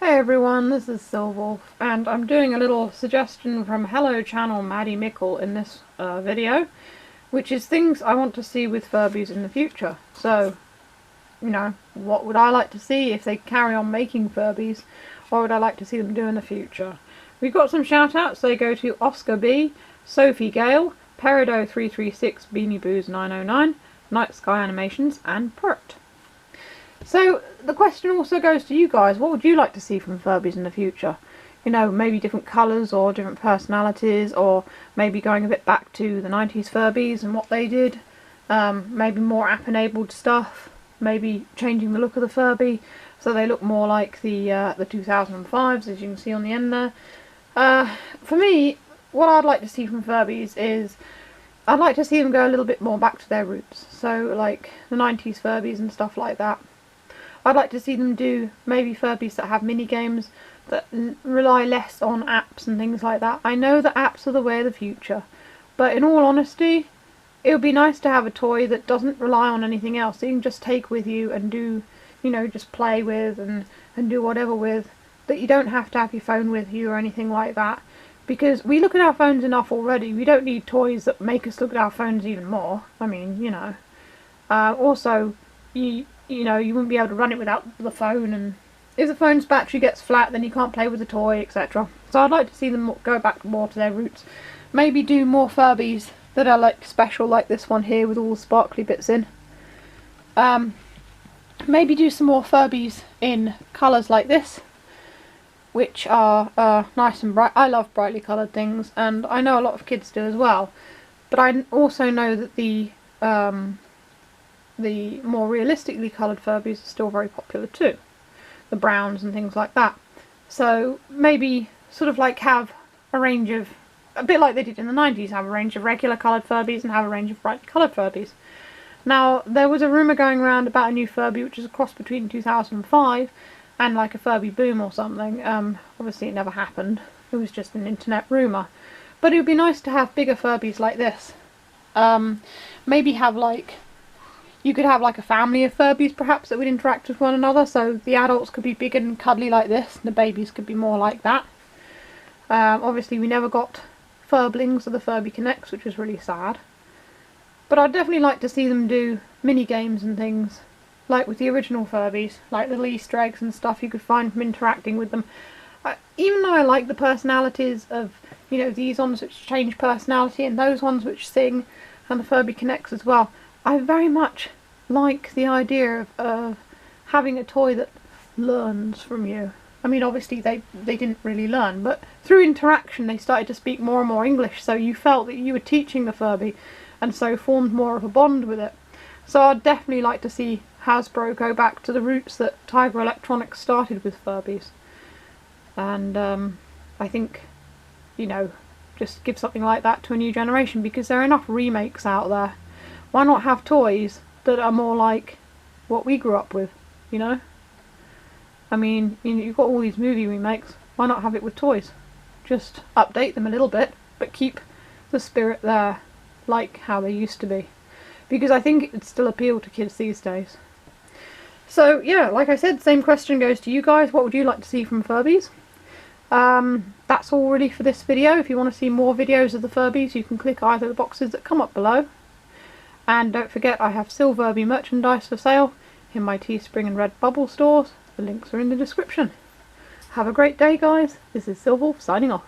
Hey everyone, this is Silwolf, and I'm doing a little suggestion from Hello Channel Maddie Mickle in this video, which is things I want to see with Furbies in the future. So, what would I like to see if they carry on making Furbies? What would I like to see them do in the future? We've got some shout outs. They go to Oscar B, Sophie Gale, Peridot336, Beanie Boos 909, Night Sky Animations, and Pert. So the question also goes to you guys. What would you like to see from Furbies in the future? Maybe different colours or different personalities, or maybe going a bit back to the 90s Furbies and what they did. Maybe more app-enabled stuff. Maybe changing the look of the Furby so they look more like the 2005s, as you can see on the end there. For me, what I'd like to see from Furbies is I'd like to see them go a little bit more back to their roots. So like the 90s Furbies and stuff like that. I'd like to see them do maybe Furbies that have mini games that rely less on apps and things like that. I know that apps are the way of the future, but in all honesty, it would be nice to have a toy that doesn't rely on anything else, that you can just take with you and do, just play with and do whatever with, that you don't have to have your phone with you or anything like that. Because we look at our phones enough already. We don't need toys that make us look at our phones even more. I mean, also, you wouldn't be able to run it without the phone, and if the phone's battery gets flat then you can't play with the toy, etc. So I'd like to see them go back more to their roots. Maybe do more Furbies that are like special, like this one here with all the sparkly bits in. Maybe do some more Furbies in colours like this, which are nice and bright. I love brightly coloured things, and I know a lot of kids do as well, but I also know that the more realistically coloured Furbies are still very popular too. The browns and things like that. So maybe sort of like have a range of, a bit like they did in the 90s, have a range of regular coloured Furbies and have a range of brightly coloured Furbies. Now, there was a rumour going around about a new Furby which is a cross between 2005 and like a Furby Boom or something. Obviously it never happened. It was just an internet rumour. But it would be nice to have bigger Furbies like this. Maybe have like, you could have like a family of Furbies perhaps that would interact with one another, so the adults could be big and cuddly like this, and the babies could be more like that. Obviously we never got Furblings or the Furby Connects, which was really sad. But I'd definitely like to see them do mini games and things, like with the original Furbies, like little Easter eggs and stuff you could find from interacting with them. Even though I like the personalities of, these ones which change personality and those ones which sing, and the Furby Connects as well, I very much like the idea of having a toy that learns from you. I mean, obviously they didn't really learn, but through interaction they started to speak more and more English, so you felt that you were teaching the Furby, and so formed more of a bond with it. So I'd definitely like to see Hasbro go back to the roots that Tiger Electronics started with Furbies. And I think, just give something like that to a new generation, because there are enough remakes out there. Why not have toys that are more like what we grew up with, I mean, you've got all these movie remakes, why not have it with toys? Just update them a little bit, but keep the spirit there, like how they used to be. Because I think it would still appeal to kids these days. So yeah, like I said, same question goes to you guys. What would you like to see from Furbies? That's all really for this video. If you want to see more videos of the Furbies, you can click either of the boxes that come up below. And don't forget, I have Silverby merchandise for sale in my Teespring and Redbubble stores. The links are in the description. Have a great day, guys. This is Silwolf signing off.